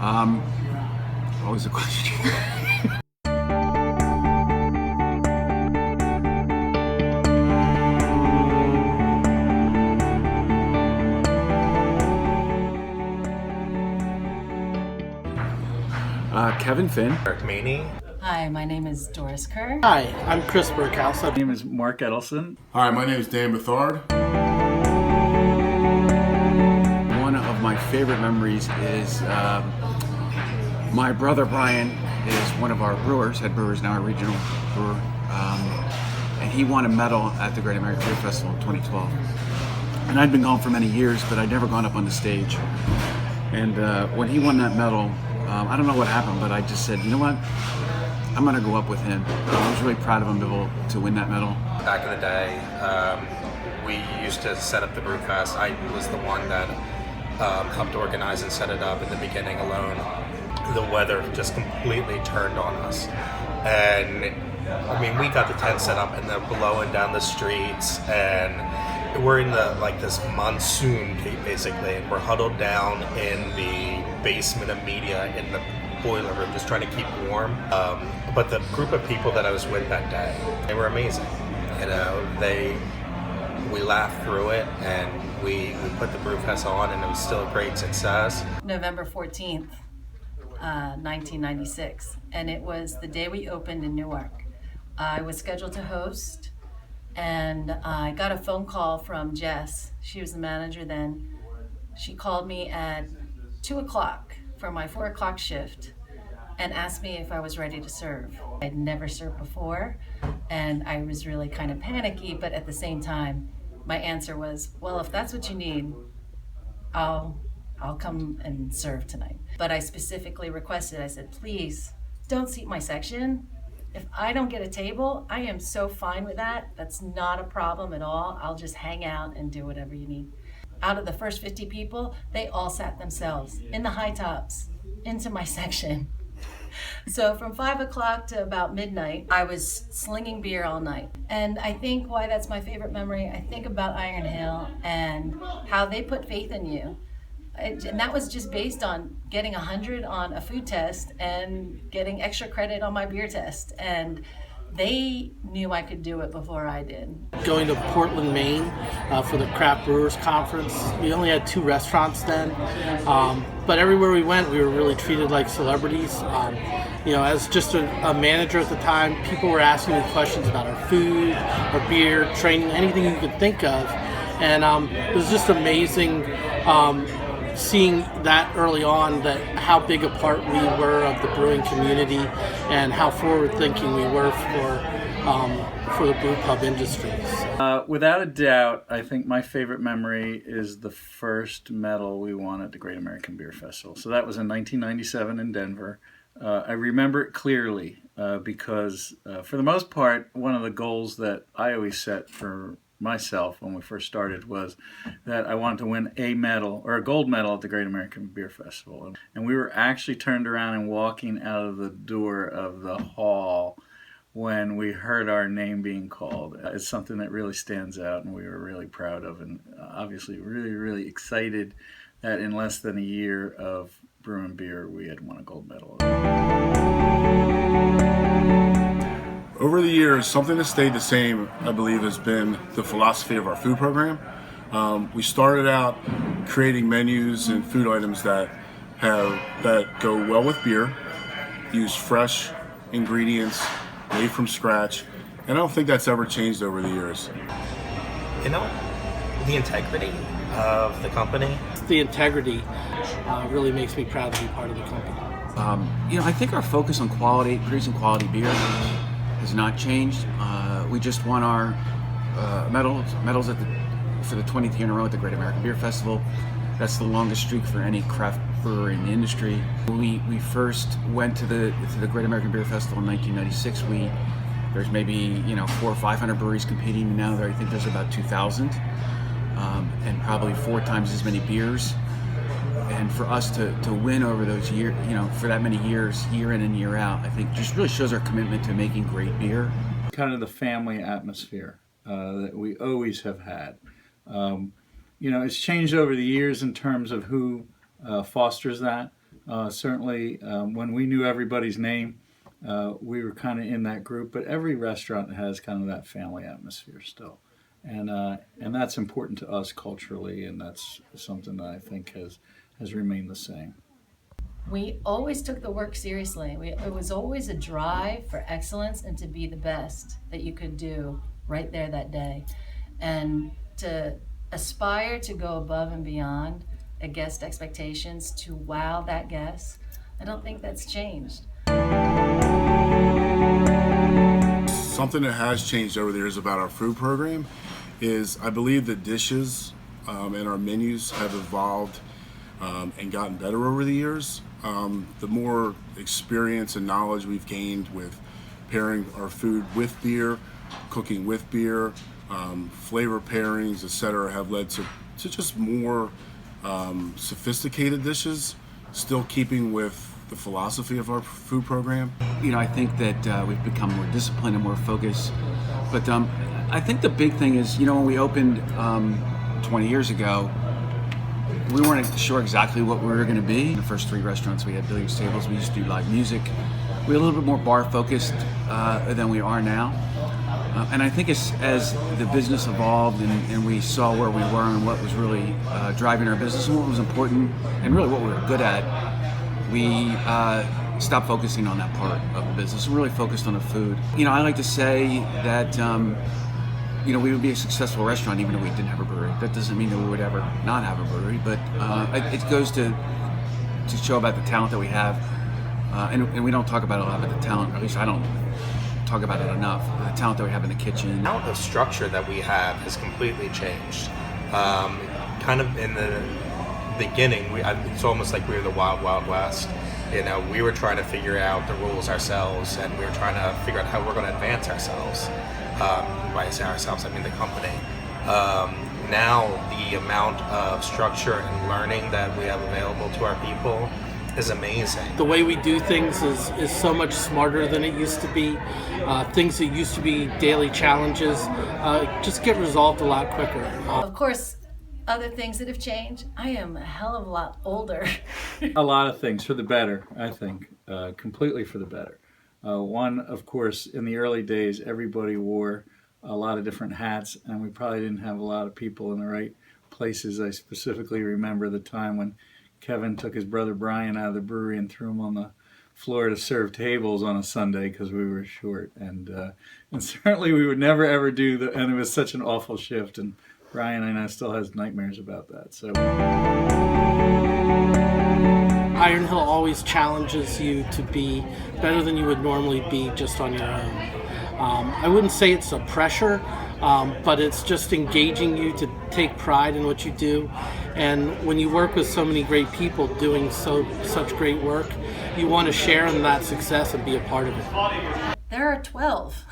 Um, what was the question? Kevin Finn. Hi, my name is Doris Kerr. Hi, I'm Chris Burkhouse. My name is Mark Edelson. Hi, my name is Dan Bethard. One of my favorite memories is my brother Brian is one of our brewers, head brewers, now a regional brewer, and he won a medal at the Great American Beer Festival in 2012. And I'd been going for many years, but I'd never gone up on the stage. And when he won that medal, I don't know what happened, but I just said, you know what? I'm going to go up with him. I was really proud of him to win that medal. Back in the day, we used to set up the brew fest. I was the one that helped organize and set it up in the beginning alone. The weather just completely turned on us. And I mean, we got the tent set up and they're blowing down the streets, and we're in this monsoon basically, and we're huddled down in the basement of media in the boiler room just trying to keep warm. But the group of people that I was with that day, they were amazing. You know, we laughed through it, and we put the brew fest on, and it was still a great success. November 14th, 1996, and it was the day we opened in Newark. I was scheduled to host, and I got a phone call from Jess. She was the manager then. She called me at 2 o'clock for my 4 o'clock shift and asked me if I was ready to serve. I'd never served before, and I was really kind of panicky, but at the same time, my answer was, well, if that's what you need, I'll come and serve tonight. But I specifically requested, I said, please don't seat my section. If I don't get a table, I am so fine with that. That's not a problem at all. I'll just hang out and do whatever you need. Out of the first 50 people, they all sat themselves in the high tops into my section. So from 5 o'clock to about midnight, I was slinging beer all night. And I think why that's my favorite memory, I think about Iron Hill and how they put faith in you. And that was just based on getting 100 on a food test and getting extra credit on my beer test. And they knew I could do it before I did. Going to Portland, Maine for the Craft Brewers Conference. We only had 2 restaurants then, but everywhere we went, we were really treated like celebrities. You know, as just a manager at the time, people were asking me questions about our food, our beer, training, anything you could think of. And it was just amazing seeing that early on, that how big a part we were of the brewing community and how forward-thinking we were for the brew pub industry. Without a doubt, I think my favorite memory is the first medal we won at the Great American Beer Festival. So that was in 1997 in Denver. I remember it clearly because, for the most part, one of the goals that I always set for myself when we first started was that I wanted to win a medal or a gold medal at the Great American Beer Festival. And we were actually turned around and walking out of the door of the hall when we heard our name being called. It's something that really stands out and we were really proud of, and obviously really, really excited that in less than a year of brewing beer, we had won a gold medal. Over the years, something that stayed the same, I believe, has been the philosophy of our food program. We started out creating menus and food items that go well with beer, use fresh ingredients made from scratch, and I don't think that's ever changed over the years. You know, the integrity of the company. The integrity really makes me proud to be part of the company. You know, I think our focus on quality, producing quality beer, has not changed. We just won our medals for the 20th year in a row at the Great American Beer Festival. That's the longest streak for any craft brewery in the industry. When we first went to the Great American Beer Festival in 1996, there's maybe 400 or 500 breweries competing. Now I think there's about 2,000, and probably 4 times as many beers. And for us to win over those years, for that many years, year in and year out, I think just really shows our commitment to making great beer. Kind of the family atmosphere that we always have had. It's changed over the years in terms of who fosters that. Certainly, when we knew everybody's name, we were kind of in that group. But every restaurant has kind of that family atmosphere still, and that's important to us culturally, and that's something that I think has remained the same. We always took the work seriously. It was always a drive for excellence and to be the best that you could do right there that day. And to aspire to go above and beyond a guest expectations to wow that guest, I don't think that's changed. Something that has changed over the years about our food program is I believe the dishes and our menus have evolved and gotten better over the years. The more experience and knowledge we've gained with pairing our food with beer, cooking with beer, flavor pairings, etc., have led to just more sophisticated dishes, still keeping with the philosophy of our food program. I think that we've become more disciplined and more focused. But I think the big thing is, when we opened 20 years ago, we weren't sure exactly what we were going to be. In the first 3 restaurants, we had billiards tables. We used to do live music. We were a little bit more bar focused than we are now. And I think as the business evolved and we saw where we were and what was really driving our business and what was important and really what we were good at, we stopped focusing on that part of the business and really focused on the food. I like to say that we would be a successful restaurant even if we didn't have a brewery. That doesn't mean that we would ever not have a brewery, but it goes to show about the talent that we have. And we don't talk about a lot of the talent, or at least I don't talk about it enough, the talent that we have in the kitchen. The amount of structure that we have has completely changed. Kind of in the beginning, it's almost like we were the wild, wild west. We were trying to figure out the rules ourselves, and we were trying to figure out how we're going to advance ourselves. By say ourselves, I mean the company. Now the amount of structure and learning that we have available to our people is amazing. The way we do things is so much smarter than it used to be. Things that used to be daily challenges just get resolved a lot quicker. Of course, other things that have changed, I am a hell of a lot older. A lot of things for the better, I think, completely for the better. One, of course, in the early days, everybody wore a lot of different hats, and we probably didn't have a lot of people in the right places. I specifically remember the time when Kevin took his brother Brian out of the brewery and threw him on the floor to serve tables on a Sunday because we were short. And certainly we would never, ever do that, and it was such an awful shift. And Brian, I know, still has nightmares about that. So Iron Hill always challenges you to be better than you would normally be just on your own. I wouldn't say it's a pressure, but it's just engaging you to take pride in what you do. And when you work with so many great people doing such great work, you want to share in that success and be a part of it. There are 12.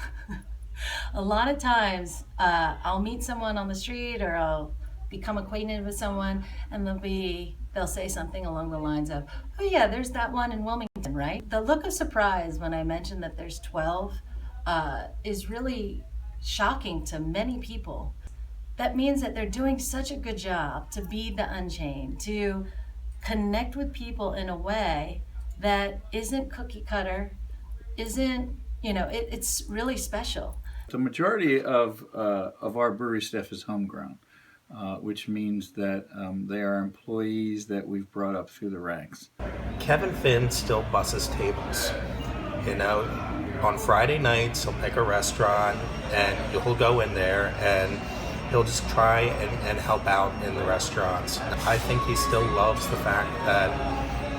A lot of times I'll meet someone on the street or I'll become acquainted with someone and they'll say something along the lines of, oh yeah, there's that one in Wilmington, right? The look of surprise when I mention that there's 12 is really shocking to many people. That means that they're doing such a good job to be the unchained, to connect with people in a way that isn't cookie cutter, it's really special. the majority of our brewery staff is homegrown, which means that they are employees that we've brought up through the ranks. Kevin Finn still busses tables. On Friday nights, he'll pick a restaurant and he'll go in there and he'll just try and help out in the restaurants. I think he still loves the fact that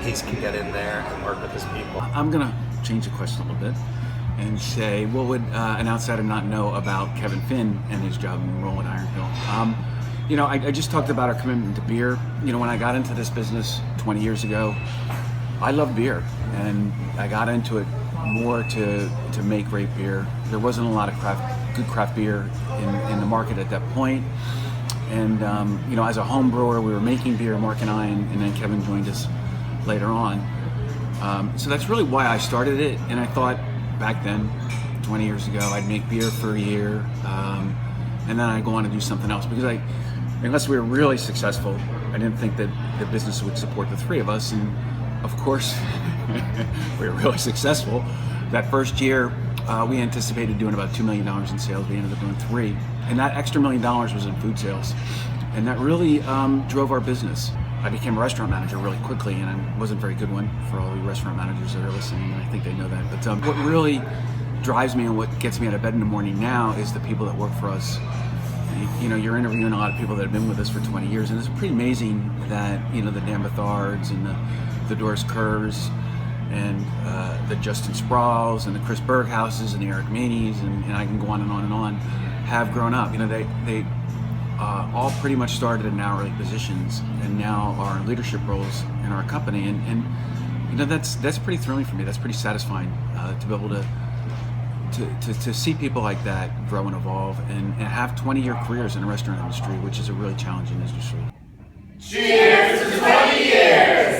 he can get in there and work with his people. I'm going to change the question a little bit and say, what would an outsider not know about Kevin Finn and his job and role at Iron Hill? I just talked about our commitment to beer. When I got into this business 20 years ago, I loved beer, and I got into it more to make great beer. There wasn't a lot of good craft beer in the market at that point. And as a home brewer, we were making beer, Mark and I, and then Kevin joined us later on. So that's really why I started it. And I thought back then, 20 years ago, I'd make beer for a year, and then I'd go on to do something else, because unless we were really successful, I didn't think that the business would support the three of us. And of course, we were really successful. That first year, we anticipated doing about $2 million in sales. We ended up doing $3 million. And that extra $1 million was in food sales. And that really drove our business. I became a restaurant manager really quickly, and I wasn't a very good one for all the restaurant managers that are listening, and I think they know that. But what really drives me and what gets me out of bed in the morning now is the people that work for us. You know, you're interviewing a lot of people that have been with us for 20 years, and it's pretty amazing that, you know, the Dan Bethards and the Doris Kerrs and the Justin Sprouls and the Chris Berghouses and the Eric Maneys, and I can go on and on and on, have grown up. You know, they all pretty much started in hourly positions and now are in leadership roles in our company, and you know, that's pretty thrilling for me. That's pretty satisfying to be able to see people like that grow and evolve and have 20-year careers in the restaurant industry, which is a really challenging industry. Cheers to 20 years!